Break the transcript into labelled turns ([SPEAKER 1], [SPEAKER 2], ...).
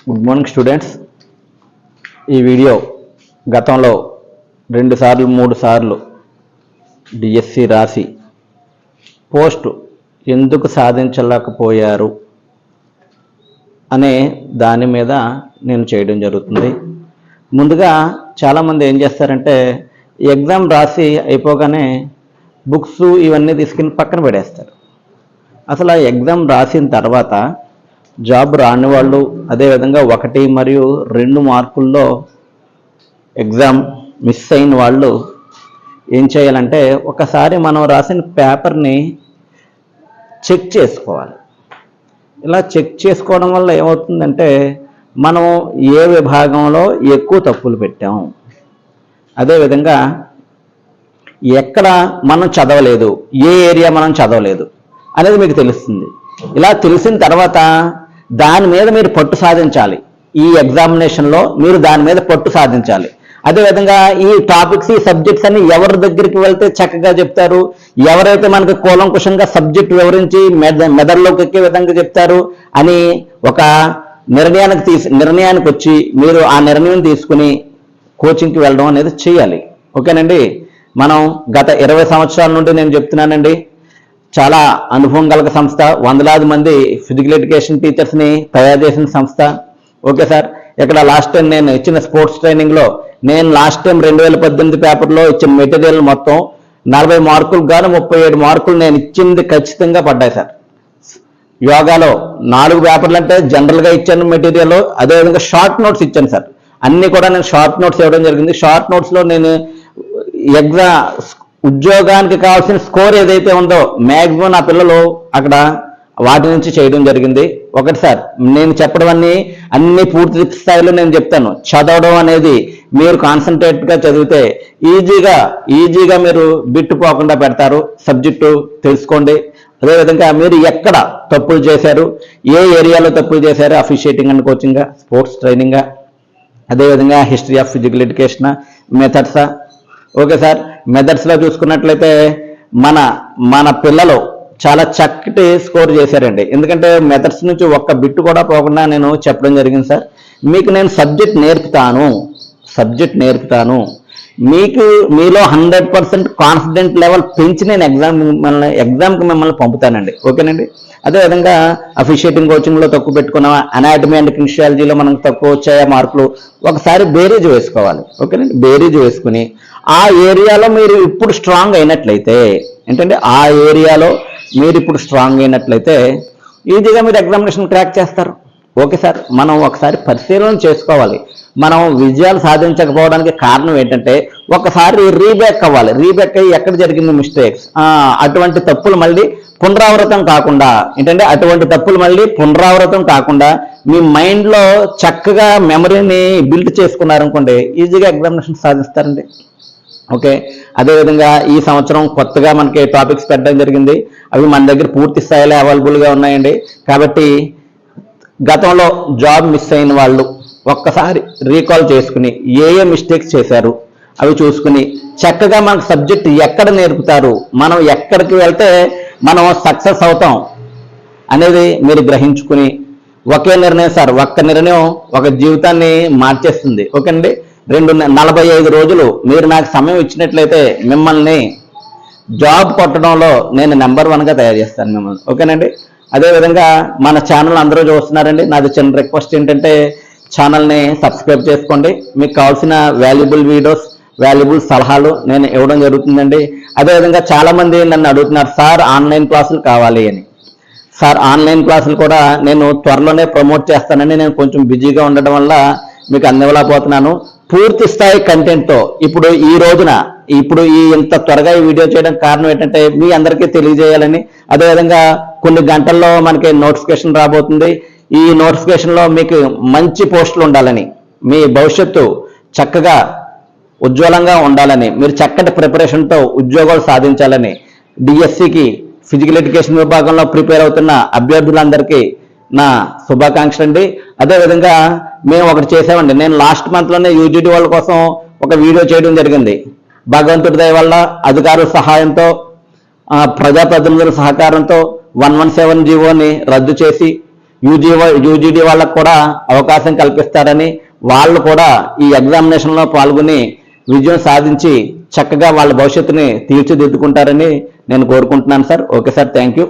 [SPEAKER 1] Good morning students. ఈ video గతంలో 2 సార్లు 3 సార్లు డిఎస్సి రాసి పోస్ట్ ఎందుకు సాధించలేకపోయారు అనే దాని మీద నేను చేయడం జరుగుతుంది. ముందుగా చాలామంది ఏం చేస్తారంటే ఎగ్జామ్ రాసి అయిపోగానే బుక్స్ ఇవన్నీ తీసుకుని పక్కన పడేస్తారు. అసలు ఆ ఎగ్జామ్ రాసిన తర్వాత జాబ్ రాని వాళ్ళు, అదేవిధంగా 1 మరియు 2 మార్కుల్లో ఎగ్జామ్ మిస్ అయిన వాళ్ళు ఏం చేయాలంటే ఒకసారి మనం రాసిన పేపర్ని చెక్ చేసుకోవాలి. ఇలా చెక్ చేసుకోవడం వల్ల ఏమవుతుందంటే మనం ఏ విభాగంలో ఎక్కువ తప్పులు పెట్టాం, అదేవిధంగా ఎక్కడ మనం చదవలేదు, ఏ ఏరియా మనం చదవలేదు అనేది మీకు తెలుస్తుంది. ఇలా తెలిసిన తర్వాత దాని మీద మీరు పట్టు సాధించాలి. ఈ ఎగ్జామినేషన్లో మీరు దాని మీద పట్టు సాధించాలి. అదేవిధంగా ఈ టాపిక్స్, ఈ సబ్జెక్ట్స్ అన్ని ఎవరి దగ్గరికి వెళ్తే చక్కగా చెప్తారు, ఎవరైతే మనకు కూలంకుషంగా సబ్జెక్ట్ వివరించి మెదడులోకి ఎక్కే విధంగా చెప్తారు అని ఒక నిర్ణయానికి వచ్చి మీరు ఆ నిర్ణయం తీసుకుని కోచింగ్కి వెళ్ళడం అనేది చేయాలి. ఓకేనండి. మనం గత 20 సంవత్సరాల నుండి నేను చెప్తున్నానండి. చాలా అనుభవం కలగ సంస్థ, వందలాది మంది ఫిజికల్ ఎడ్యుకేషన్ టీచర్స్ని తయారు చేసిన సంస్థ. ఓకే సార్, ఇక్కడ లాస్ట్ టైం నేను ఇచ్చిన స్పోర్ట్స్ ట్రైనింగ్లో నేను లాస్ట్ టైం 2018 పేపర్లో ఇచ్చిన మెటీరియల్ మొత్తం 40 మార్కులు గాను 37 మార్కులు నేను ఇచ్చింది ఖచ్చితంగా పడ్డాయి సార్. యోగాలో 4 పేపర్లు అంటే జనరల్గా ఇచ్చాను మెటీరియల్, అదేవిధంగా షార్ట్ నోట్స్ ఇచ్చాను సార్. అన్నీ కూడా నేను షార్ట్ నోట్స్ ఇవ్వడం జరిగింది. షార్ట్ నోట్స్లో నేను ఉద్యోగానికి కావాల్సిన స్కోర్ ఏదైతే ఉందో మ్యాక్సిమం నా పిల్లలు అక్కడ వాటి నుంచి చేయడం జరిగింది. ఒకటి సార్, నేను చెప్పడం అన్ని పూర్తి స్థాయిలో నేను చెప్తాను. చదవడం అనేది మీరు కాన్సన్ట్రేట్గా చదివితే ఈజీగా మీరు బిట్టుపోకుండా పెడతారు. సబ్జెక్టు తెలుసుకోండి. అదేవిధంగా మీరు ఎక్కడ తప్పులు చేశారు, ఏ ఏరియాలో తప్పులు చేశారు, అఫిషియేటింగ్ అండ్ కోచింగా, స్పోర్ట్స్ ట్రైనింగా, అదేవిధంగా హిస్టరీ ఆఫ్ ఫిజికల్ ఎడ్యుకేషన్, మెథడ్సా. ఓకే సార్, మెథడ్స్లో చూసుకున్నట్లయితే మన పిల్లలు చాలా చక్కటి స్కోర్ చేశారండి. ఎందుకంటే మెథడ్స్ నుంచి ఒక్క బిట్టు కూడా పోకుండా నేను చెప్పడం జరిగింది సార్. మీకు నేను సబ్జెక్ట్ నేర్పుతాను. మీకు మీలో 100% కాన్ఫిడెంట్ లెవెల్ పెంచి నేను ఎగ్జామ్కి మిమ్మల్ని పంపుతానండి. ఓకేనండి. అదేవిధంగా అఫిషియేటింగ్ కోచింగ్లో తక్కువ పెట్టుకున్నామా, అనాటమీ అండ్ ఫిజియాలజీలో మనకు తక్కువ వచ్చాయా మార్కులు, ఒకసారి బేరీజ్ వేసుకోవాలి. ఓకేనండి. బేరీజ్ వేసుకుని ఆ ఏరియాలో మీరు ఇప్పుడు స్ట్రాంగ్ అయినట్లయితే ఈజీగా మీరు ఎగ్జామినేషన్ క్రాక్ చేస్తారు. ఓకే సార్, మనం ఒకసారి పరిశీలన చేసుకోవాలి. మనం విజయాలు సాధించకపోవడానికి కారణం ఏంటంటే ఒకసారి రీబ్యాక్ అవ్వాలి. రీబ్యాక్ అయ్యి ఎక్కడ జరిగింది మిస్టేక్స్, అటువంటి తప్పులు మళ్ళీ పునరావృతం కాకుండా మీ మైండ్లో చక్కగా మెమరీని బిల్డ్ చేసుకున్నారనుకోండి, ఈజీగా ఎగ్జామినేషన్ సాధిస్తారండి. ఓకే. అదేవిధంగా ఈ సంవత్సరం కొత్తగా మనకి టాపిక్స్ పెట్టడం జరిగింది. అవి మన దగ్గర పూర్తి స్థాయిలో అవైలబుల్గా ఉన్నాయండి. కాబట్టి గతంలో జాబ్ మిస్ అయిన వాళ్ళు ఒక్కసారి రీకాల్ చేసుకుని ఏ మిస్టేక్స్ చేశారు అవి చూసుకుని చక్కగా మనకు సబ్జెక్ట్ ఎక్కడ నేర్పుతారు, మనం ఎక్కడికి వెళ్తే మనం సక్సెస్ అవుతాం అనేది మీరు గ్రహించుకుని ఒకే నిర్ణయం సార్, ఒక్క నిర్ణయం ఒక జీవితాన్ని మార్చేస్తుంది. ఓకేనండి. 45 రోజులు మీరు నాకు సమయం ఇచ్చినట్లయితే మిమ్మల్ని జాబ్ కొట్టడంలో నేను నెంబర్ 1గా తయారు చేస్తాను మిమ్మల్ని. ఓకేనండి. అదేవిధంగా మన ఛానల్ అందరూ చూస్తున్నారండి. నాది చిన్న రిక్వెస్ట్ ఏంటంటే ఛానల్ని సబ్స్క్రైబ్ చేసుకోండి. మీకు కావాల్సిన వాల్యుబుల్ వీడియోస్, వాల్యుబుల్ సలహాలు నేను ఇవ్వడం జరుగుతుందండి. అదేవిధంగా చాలామంది నన్ను అడుగుతున్నారు, సార్ ఆన్లైన్ క్లాసులు కావాలి అని. సార్ ఆన్లైన్ క్లాసులు కూడా నేను త్వరలోనే ప్రమోట్ చేస్తానని నేను కొంచెం బిజీగా ఉండడం వల్ల మీకు అందివ్వలేకపోతున్నాను. పూర్తి స్థాయి కంటెంట్తో ఇప్పుడు ఇంత త్వరగా ఈ వీడియో చేయడం కారణం ఏంటంటే మీ అందరికీ తెలియజేయాలని. అదేవిధంగా కొన్ని గంటల్లో మనకి నోటిఫికేషన్ రాబోతుంది. ఈ నోటిఫికేషన్లో మీకు మంచి పోస్టులు ఉండాలని, మీ భవిష్యత్తు చక్కగా ఉజ్వలంగా ఉండాలని, మీరు చక్కటి ప్రిపరేషన్తో ఉద్యోగాలు సాధించాలని డిఎస్సికి ఫిజికల్ ఎడ్యుకేషన్ విభాగంలో ప్రిపేర్ అవుతున్న అభ్యర్థులందరికీ నా శుభాకాంక్షలు అండి. అదేవిధంగా మేము ఒకటి చేసామండి. నేను లాస్ట్ మంత్లోనే యూజీటీ వాళ్ళ కోసం ఒక వీడియో చేయడం జరిగింది. భగవంతుడి దయ వల్ల అధికారుల సహాయంతో, ప్రజాప్రతినిధుల సహకారంతో 117 జీవోని రద్దు చేసి యూజీడీ వాళ్ళకు కూడా అవకాశం కల్పిస్తారని, వాళ్ళు కూడా ఈ ఎగ్జామినేషన్లో పాల్గొని విజయం సాధించి చక్కగా వాళ్ళ భవిష్యత్తుని తీర్చిదిద్దుకుంటారని నేను కోరుకుంటున్నాను sir. Okay sir, thank you.